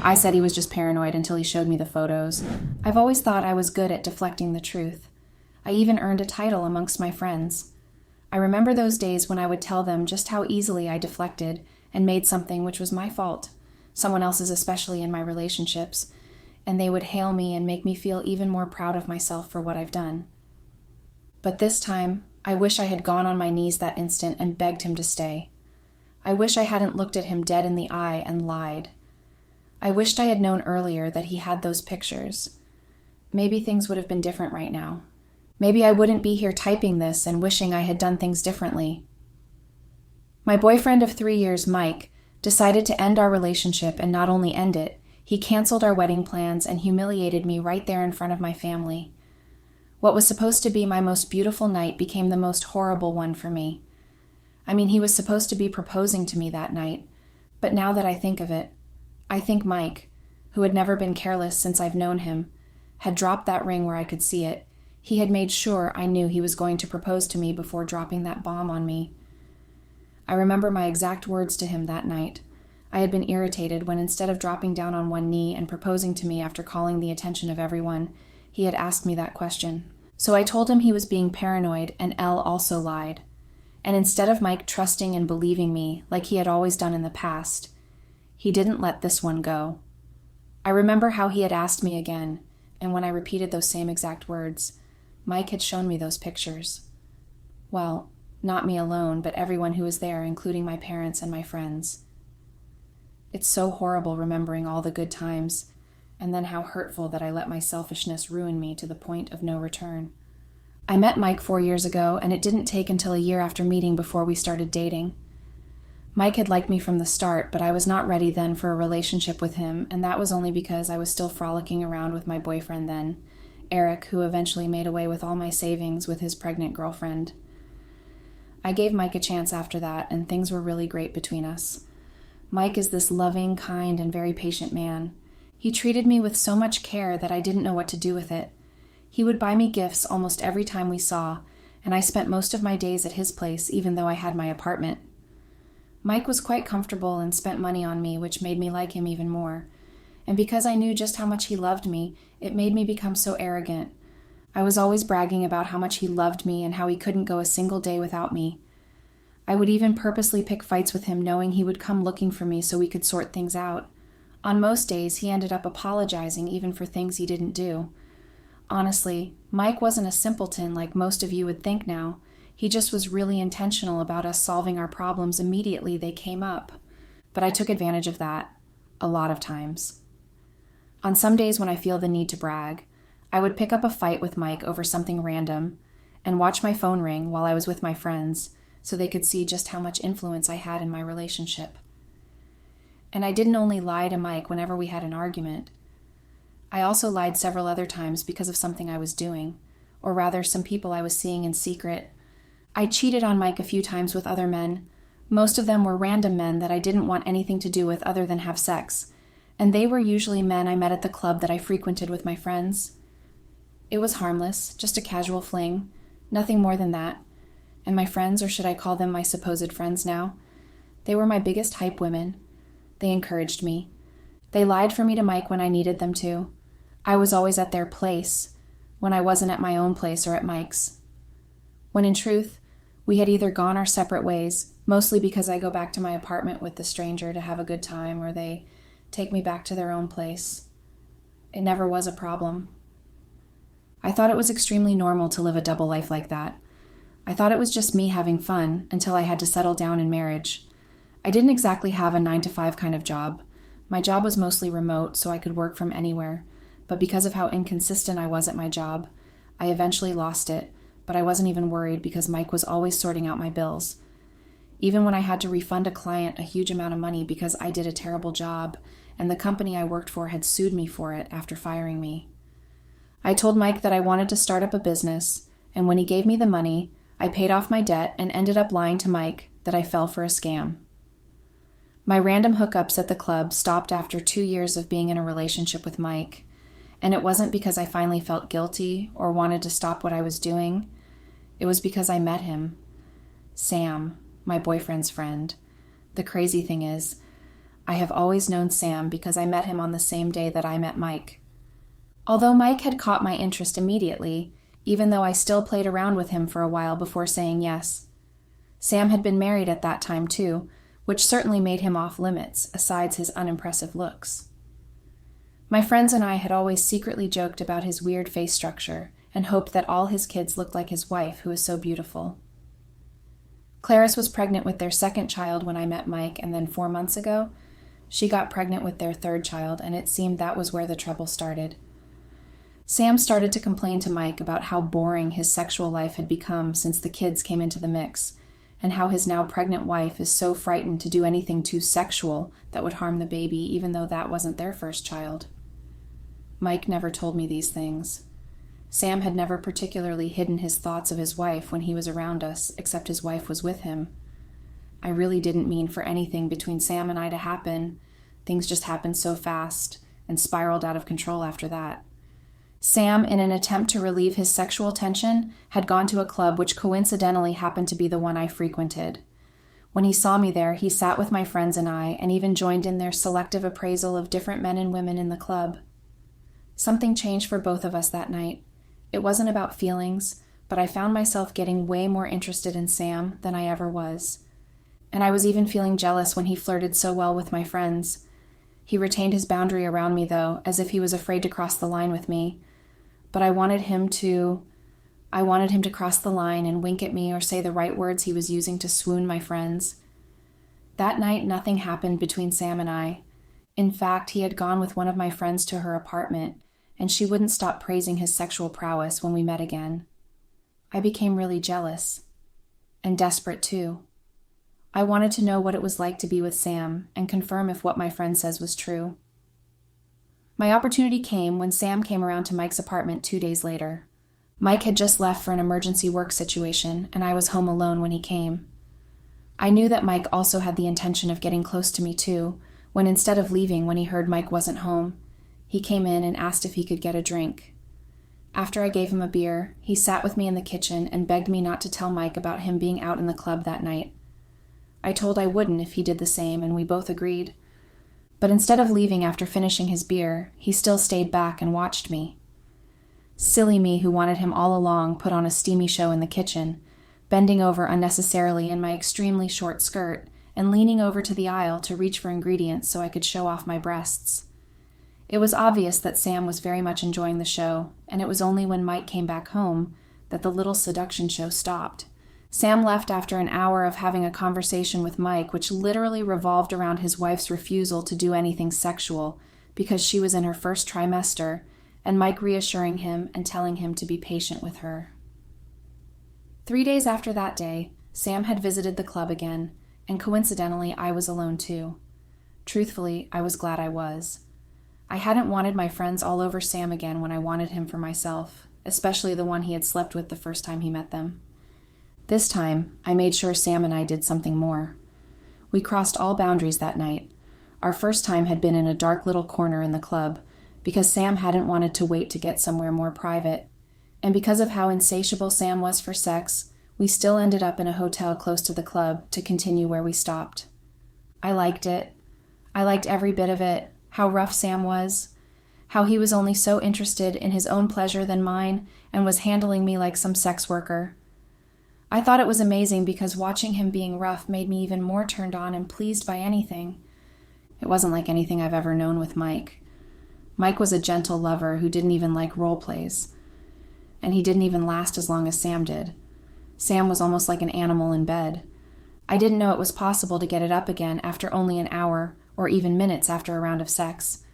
I said he was just paranoid until he showed me the photos. I've always thought I was good at deflecting the truth. I even earned a title amongst my friends. I remember those days when I would tell them just how easily I deflected and made something which was my fault, someone else's especially in my relationships, and they would hail me and make me feel even more proud of myself for what I've done. But this time, I wish I had gone on my knees that instant and begged him to stay. I wish I hadn't looked at him dead in the eye and lied. I wished I had known earlier that he had those pictures. Maybe things would have been different right now. Maybe I wouldn't be here typing this and wishing I had done things differently. My boyfriend of 3 years, Mike, decided to end our relationship, and not only end it, he canceled our wedding plans and humiliated me right there in front of my family. What was supposed to be my most beautiful night became the most horrible one for me. I mean, he was supposed to be proposing to me that night, but now that I think of it, I think Mike, who had never been careless since I've known him, had dropped that ring where I could see it. He had made sure I knew he was going to propose to me before dropping that bomb on me. I remember my exact words to him that night. I had been irritated when, instead of dropping down on one knee and proposing to me after calling the attention of everyone, he had asked me that question. So I told him he was being paranoid, and Elle also lied. And instead of Mike trusting and believing me like he had always done in the past, he didn't let this one go. I remember how he had asked me again, and when I repeated those same exact words, Mike had shown me those pictures. Well, not me alone, but everyone who was there, including my parents and my friends. It's so horrible remembering all the good times, and then how hurtful that I let my selfishness ruin me to the point of no return. I met Mike 4 years ago, and it didn't take until a year after meeting before we started dating. Mike had liked me from the start, but I was not ready then for a relationship with him, and that was only because I was still frolicking around with my boyfriend then, Eric, who eventually made away with all my savings with his pregnant girlfriend. I gave Mike a chance after that, and things were really great between us. Mike is this loving, kind, and very patient man. He treated me with so much care that I didn't know what to do with it. He would buy me gifts almost every time we saw, and I spent most of my days at his place, even though I had my apartment. Mike was quite comfortable and spent money on me, which made me like him even more. And because I knew just how much he loved me, it made me become so arrogant. I was always bragging about how much he loved me and how he couldn't go a single day without me. I would even purposely pick fights with him, knowing he would come looking for me so we could sort things out. On most days, he ended up apologizing even for things he didn't do. Honestly, Mike wasn't a simpleton like most of you would think now. He just was really intentional about us solving our problems immediately they came up. But I took advantage of that, a lot of times. On some days when I feel the need to brag, I would pick up a fight with Mike over something random and watch my phone ring while I was with my friends so they could see just how much influence I had in my relationship. And I didn't only lie to Mike whenever we had an argument. I also lied several other times because of something I was doing, or rather some people I was seeing in secret. I cheated on Mike a few times with other men. Most of them were random men that I didn't want anything to do with other than have sex, and they were usually men I met at the club that I frequented with my friends. It was harmless, just a casual fling, nothing more than that. And my friends, or should I call them my supposed friends now, they were my biggest hype women. They encouraged me. They lied for me to Mike when I needed them to. I was always at their place, when I wasn't at my own place or at Mike's. When in truth, we had either gone our separate ways, mostly because I go back to my apartment with the stranger to have a good time, or they take me back to their own place. It never was a problem. I thought it was extremely normal to live a double life like that. I thought it was just me having fun until I had to settle down in marriage. I didn't exactly have a 9-to-5 kind of job. My job was mostly remote, so I could work from anywhere, but because of how inconsistent I was at my job, I eventually lost it, but I wasn't even worried because Mike was always sorting out my bills. Even when I had to refund a client a huge amount of money because I did a terrible job, and the company I worked for had sued me for it after firing me. I told Mike that I wanted to start up a business, and when he gave me the money, I paid off my debt and ended up lying to Mike that I fell for a scam. My random hookups at the club stopped after 2 years of being in a relationship with Mike, and it wasn't because I finally felt guilty or wanted to stop what I was doing. It was because I met him. Sam, my boyfriend's friend. The crazy thing is, I have always known Sam because I met him on the same day that I met Mike. Although Mike had caught my interest immediately, even though I still played around with him for a while before saying yes. Sam had been married at that time too, which certainly made him off limits, aside his unimpressive looks. My friends and I had always secretly joked about his weird face structure and hoped that all his kids looked like his wife, who was so beautiful. Clarice was pregnant with their second child when I met Mike, and then 4 months ago, she got pregnant with their third child, and it seemed that was where the trouble started. Sam started to complain to Mike about how boring his sexual life had become since the kids came into the mix, and how his now pregnant wife is so frightened to do anything too sexual that would harm the baby, even though that wasn't their first child. Mike never told me these things. Sam had never particularly hidden his thoughts of his wife when he was around us, except his wife was with him. I really didn't mean for anything between Sam and I to happen. Things just happened so fast and spiraled out of control after that. Sam, in an attempt to relieve his sexual tension, had gone to a club which coincidentally happened to be the one I frequented. When he saw me there, he sat with my friends and I, and even joined in their selective appraisal of different men and women in the club. Something changed for both of us that night. It wasn't about feelings, but I found myself getting way more interested in Sam than I ever was. And I was even feeling jealous when he flirted so well with my friends. He retained his boundary around me, though, as if he was afraid to cross the line with me. But I wanted him to cross the line and wink at me or say the right words he was using to swoon my friends. That night, nothing happened between Sam and I. In fact, he had gone with one of my friends to her apartment, and she wouldn't stop praising his sexual prowess when we met again. I became really jealous. And desperate, too. I wanted to know what it was like to be with Sam and confirm if what my friend says was true. My opportunity came when Sam came around to Mike's apartment 2 days later. Mike had just left for an emergency work situation, and I was home alone when he came. I knew that Mike also had the intention of getting close to me too, when instead of leaving when he heard Mike wasn't home, he came in and asked if he could get a drink. After I gave him a beer, he sat with me in the kitchen and begged me not to tell Mike about him being out in the club that night. I told I wouldn't if he did the same, and we both agreed. But instead of leaving after finishing his beer, he still stayed back and watched me. Silly me, who wanted him all along, put on a steamy show in the kitchen, bending over unnecessarily in my extremely short skirt and leaning over to the aisle to reach for ingredients so I could show off my breasts. It was obvious that Sam was very much enjoying the show, and it was only when Mike came back home that the little seduction show stopped. Sam left after an hour of having a conversation with Mike, which literally revolved around his wife's refusal to do anything sexual because she was in her first trimester, and Mike reassuring him and telling him to be patient with her. 3 days after that day, Sam had visited the club again, and coincidentally, I was alone too. Truthfully, I was glad I was. I hadn't wanted my friends all over Sam again when I wanted him for myself, especially the one he had slept with the first time he met them. This time, I made sure Sam and I did something more. We crossed all boundaries that night. Our first time had been in a dark little corner in the club, because Sam hadn't wanted to wait to get somewhere more private. And because of how insatiable Sam was for sex, we still ended up in a hotel close to the club to continue where we stopped. I liked it. I liked every bit of it, how rough Sam was, how he was only so interested in his own pleasure than mine and was handling me like some sex worker. I thought it was amazing because watching him being rough made me even more turned on and pleased by anything. It wasn't like anything I've ever known with Mike. Mike was a gentle lover who didn't even like role plays. And he didn't even last as long as Sam did. Sam was almost like an animal in bed. I didn't know it was possible to get it up again after only an hour or even minutes after a round of sex.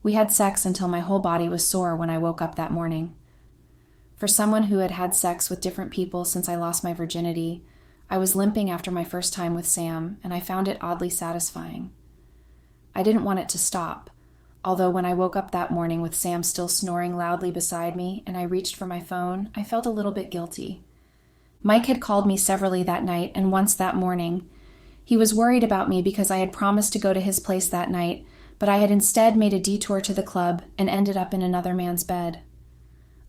We had sex until my whole body was sore when I woke up that morning. For someone who had had sex with different people since I lost my virginity, I was limping after my first time with Sam, and I found it oddly satisfying. I didn't want it to stop, although when I woke up that morning with Sam still snoring loudly beside me and I reached for my phone, I felt a little bit guilty. Mike had called me severally that night and once that morning. He was worried about me because I had promised to go to his place that night, but I had instead made a detour to the club and ended up in another man's bed.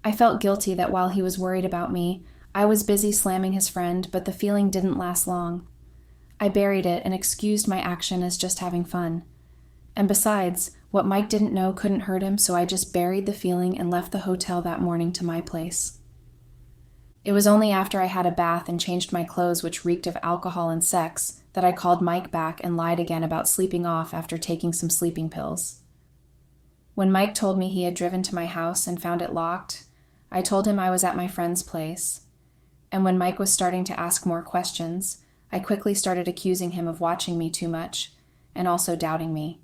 I felt guilty that while he was worried about me, I was busy slamming his friend, but the feeling didn't last long. I buried it and excused my action as just having fun. And besides, what Mike didn't know couldn't hurt him, so I just buried the feeling and left the hotel that morning to my place. It was only after I had a bath and changed my clothes, which reeked of alcohol and sex, that I called Mike back and lied again about sleeping off after taking some sleeping pills. When Mike told me he had driven to my house and found it locked, I told him I was at my friend's place. And when Mike was starting to ask more questions, I quickly started accusing him of watching me too much and also doubting me.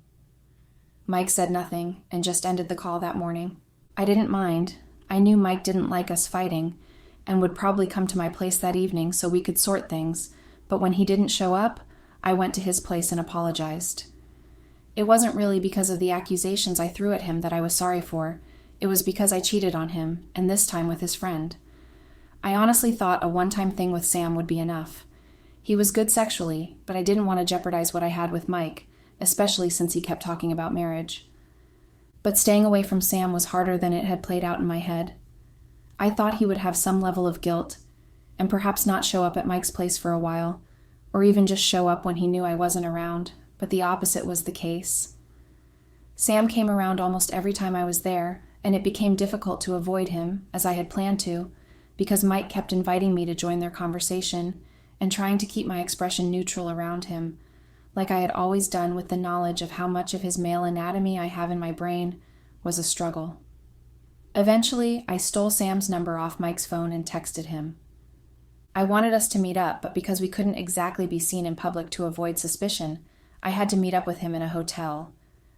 Mike said nothing and just ended the call that morning. I didn't mind. I knew Mike didn't like us fighting and would probably come to my place that evening so we could sort things, but when he didn't show up, I went to his place and apologized. It wasn't really because of the accusations I threw at him that I was sorry for. It was because I cheated on him, and this time with his friend. I honestly thought a one-time thing with Sam would be enough. He was good sexually, but I didn't want to jeopardize what I had with Mike, especially since he kept talking about marriage. But staying away from Sam was harder than it had played out in my head. I thought he would have some level of guilt, and perhaps not show up at Mike's place for a while, or even just show up when he knew I wasn't around, but the opposite was the case. Sam came around almost every time I was there, and it became difficult to avoid him, as I had planned to, because Mike kept inviting me to join their conversation and trying to keep my expression neutral around him, like I had always done with the knowledge of how much of his male anatomy I have in my brain was a struggle. Eventually, I stole Sam's number off Mike's phone and texted him. I wanted us to meet up, but because we couldn't exactly be seen in public to avoid suspicion, I had to meet up with him in a hotel,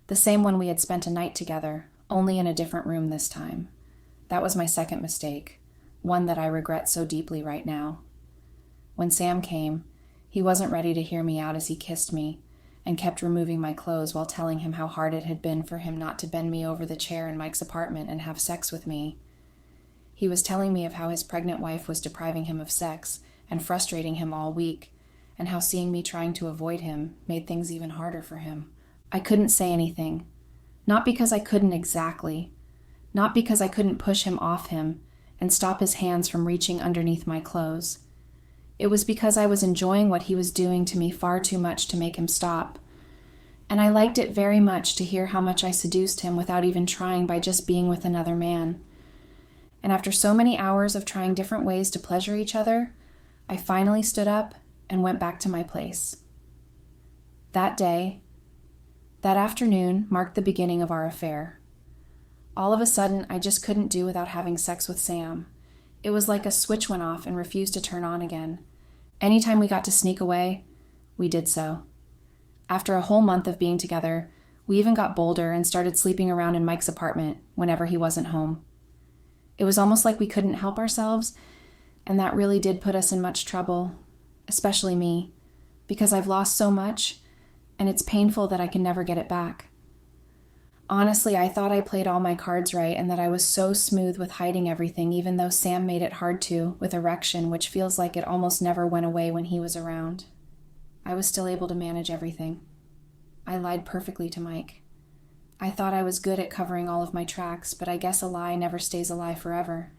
the same one we had spent a night together, only in a different room this time. That was my second mistake, one that I regret so deeply right now. When Sam came, he wasn't ready to hear me out as he kissed me and kept removing my clothes while telling him how hard it had been for him not to bend me over the chair in Mike's apartment and have sex with me. He was telling me of how his pregnant wife was depriving him of sex and frustrating him all week, and how seeing me trying to avoid him made things even harder for him. I couldn't say anything. Not because I couldn't exactly. Not because I couldn't push him off him and stop his hands from reaching underneath my clothes. It was because I was enjoying what he was doing to me far too much to make him stop. And I liked it very much to hear how much I seduced him without even trying by just being with another man. And after so many hours of trying different ways to pleasure each other, I finally stood up and went back to my place. That day, that afternoon, marked the beginning of our affair. All of a sudden, I just couldn't do without having sex with Sam. It was like a switch went off and refused to turn on again. Anytime we got to sneak away, we did so. After a whole month of being together, we even got bolder and started sleeping around in Mike's apartment whenever he wasn't home. It was almost like we couldn't help ourselves, and that really did put us in much trouble, especially me, because I've lost so much, and it's painful that I can never get it back. Honestly, I thought I played all my cards right and that I was so smooth with hiding everything, even though Sam made it hard to, with erection, which feels like it almost never went away when he was around. I was still able to manage everything. I lied perfectly to Mike. I thought I was good at covering all of my tracks, but I guess a lie never stays a lie forever.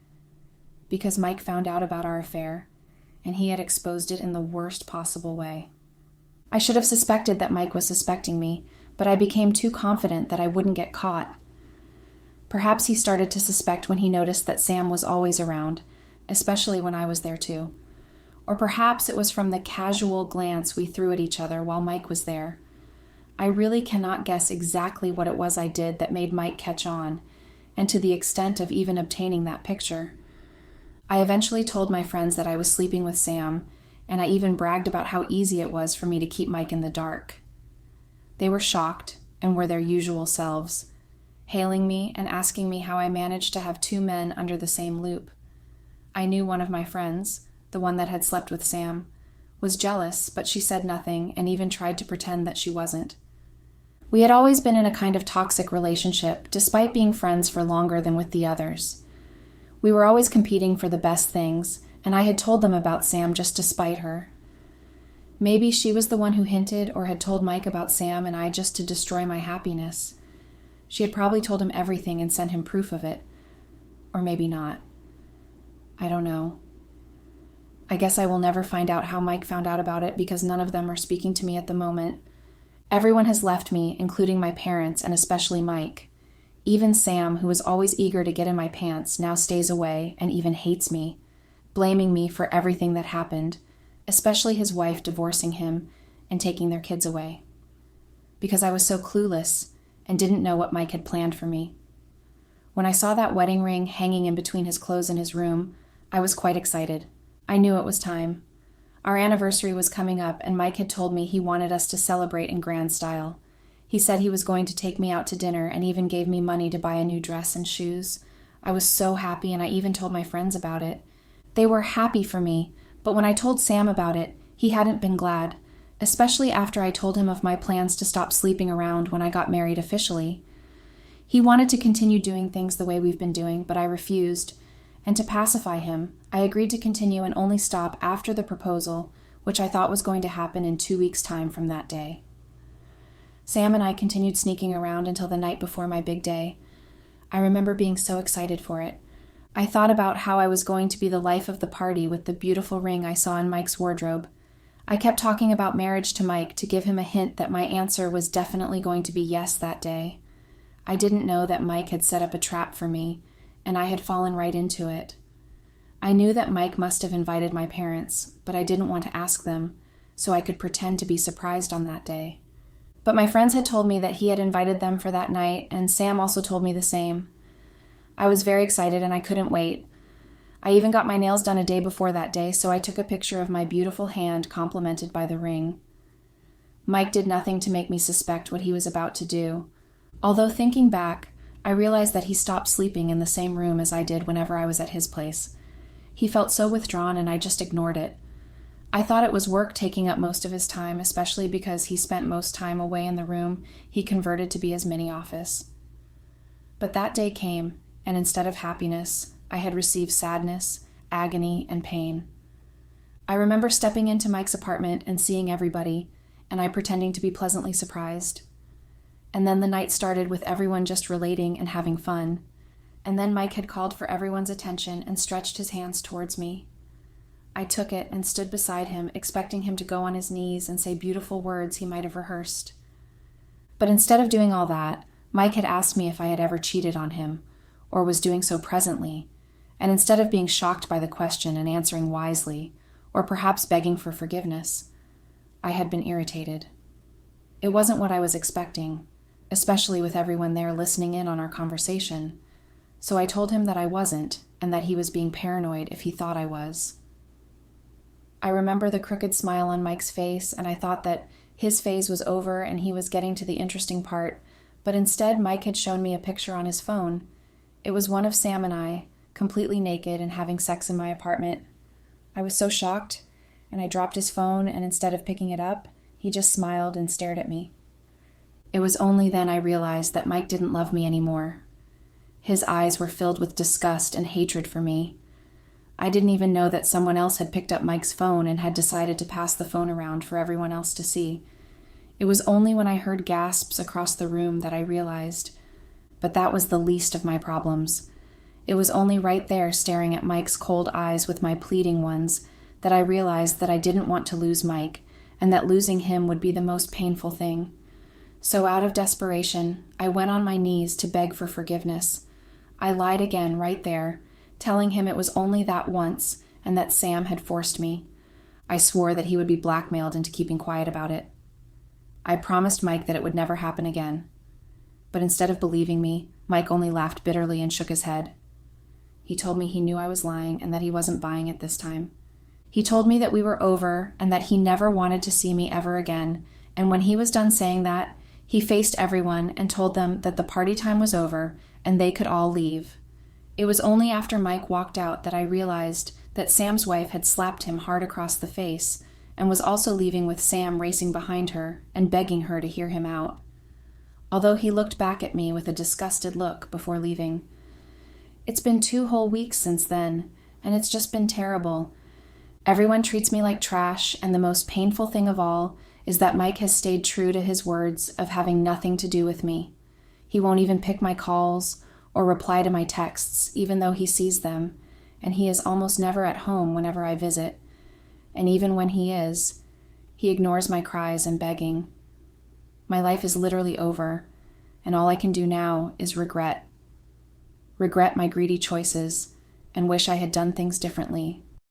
Because Mike found out about our affair, and he had exposed it in the worst possible way. I should have suspected that Mike was suspecting me, but I became too confident that I wouldn't get caught. Perhaps he started to suspect when he noticed that Sam was always around, especially when I was there too. Or perhaps it was from the casual glance we threw at each other while Mike was there. I really cannot guess exactly what it was I did that made Mike catch on, and to the extent of even obtaining that picture. I eventually told my friends that I was sleeping with Sam, and I even bragged about how easy it was for me to keep Mike in the dark. They were shocked and were their usual selves, hailing me and asking me how I managed to have two men under the same loop. I knew one of my friends, the one that had slept with Sam, was jealous, but she said nothing and even tried to pretend that she wasn't. We had always been in a kind of toxic relationship, despite being friends for longer than with the others. We were always competing for the best things, and I had told them about Sam just to spite her. Maybe she was the one who hinted or had told Mike about Sam and I just to destroy my happiness. She had probably told him everything and sent him proof of it. Or maybe not. I don't know. I guess I will never find out how Mike found out about it because none of them are speaking to me at the moment, Everyone has left me, including my parents and especially Mike. Even Sam, who was always eager to get in my pants, now stays away and even hates me, blaming me for everything that happened, especially his wife divorcing him and taking their kids away. Because I was so clueless and didn't know what Mike had planned for me. When I saw that wedding ring hanging in between his clothes in his room, I was quite excited. I knew it was time. Our anniversary was coming up, and Mike had told me he wanted us to celebrate in grand style. He said he was going to take me out to dinner and even gave me money to buy a new dress and shoes. I was so happy, and I even told my friends about it. They were happy for me, but when I told Sam about it, he hadn't been glad, especially after I told him of my plans to stop sleeping around when I got married officially. He wanted to continue doing things the way we've been doing, but I refused. And to pacify him, I agreed to continue and only stop after the proposal, which I thought was going to happen in 2 weeks' time from that day. Sam and I continued sneaking around until the night before my big day. I remember being so excited for it. I thought about how I was going to be the life of the party with the beautiful ring I saw in Mike's wardrobe. I kept talking about marriage to Mike to give him a hint that my answer was definitely going to be yes that day. I didn't know that Mike had set up a trap for me, and I had fallen right into it. I knew that Mike must have invited my parents, but I didn't want to ask them, so I could pretend to be surprised on that day. But my friends had told me that he had invited them for that night, and Sam also told me the same. I was very excited and I couldn't wait. I even got my nails done a day before that day, so I took a picture of my beautiful hand complimented by the ring. Mike did nothing to make me suspect what he was about to do. Although thinking back, I realized that he stopped sleeping in the same room as I did whenever I was at his place. He felt so withdrawn and I just ignored it. I thought it was work taking up most of his time, especially because he spent most time away in the room he converted to be his mini office. But that day came, and instead of happiness, I had received sadness, agony, and pain. I remember stepping into Mike's apartment and seeing everybody, and I pretending to be pleasantly surprised. And then the night started with everyone just relating and having fun. And then Mike had called for everyone's attention and stretched his hands towards me. I took it and stood beside him, expecting him to go on his knees and say beautiful words he might have rehearsed. But instead of doing all that, Mike had asked me if I had ever cheated on him, or was doing so presently, and instead of being shocked by the question and answering wisely, or perhaps begging for forgiveness, I had been irritated. It wasn't what I was expecting, especially with everyone there listening in on our conversation, so I told him that I wasn't, and that he was being paranoid if he thought I was. I remember the crooked smile on Mike's face, and I thought that his phase was over and he was getting to the interesting part, but instead Mike had shown me a picture on his phone. It was one of Sam and I, completely naked and having sex in my apartment. I was so shocked, and I dropped his phone, and instead of picking it up, he just smiled and stared at me. It was only then I realized that Mike didn't love me anymore. His eyes were filled with disgust and hatred for me. I didn't even know that someone else had picked up Mike's phone and had decided to pass the phone around for everyone else to see. It was only when I heard gasps across the room that I realized. But that was the least of my problems. It was only right there staring at Mike's cold eyes with my pleading ones that I realized that I didn't want to lose Mike, and that losing him would be the most painful thing. So out of desperation, I went on my knees to beg for forgiveness. I lied again right there, telling him it was only that once and that Sam had forced me. I swore that he would be blackmailed into keeping quiet about it. I promised Mike that it would never happen again. But instead of believing me, Mike only laughed bitterly and shook his head. He told me he knew I was lying and that he wasn't buying it this time. He told me that we were over and that he never wanted to see me ever again, and when he was done saying that, he faced everyone and told them that the party time was over and they could all leave. It was only after Mike walked out that I realized that Sam's wife had slapped him hard across the face and was also leaving with Sam racing behind her and begging her to hear him out. Although he looked back at me with a disgusted look before leaving. It's been 2 whole weeks since then, and it's just been terrible. Everyone treats me like trash, and the most painful thing of all is that Mike has stayed true to his words of having nothing to do with me. He won't even pick my calls or reply to my texts, even though he sees them, and he is almost never at home whenever I visit. And even when he is, he ignores my cries and begging. My life is literally over, and all I can do now is regret. Regret my greedy choices and wish I had done things differently.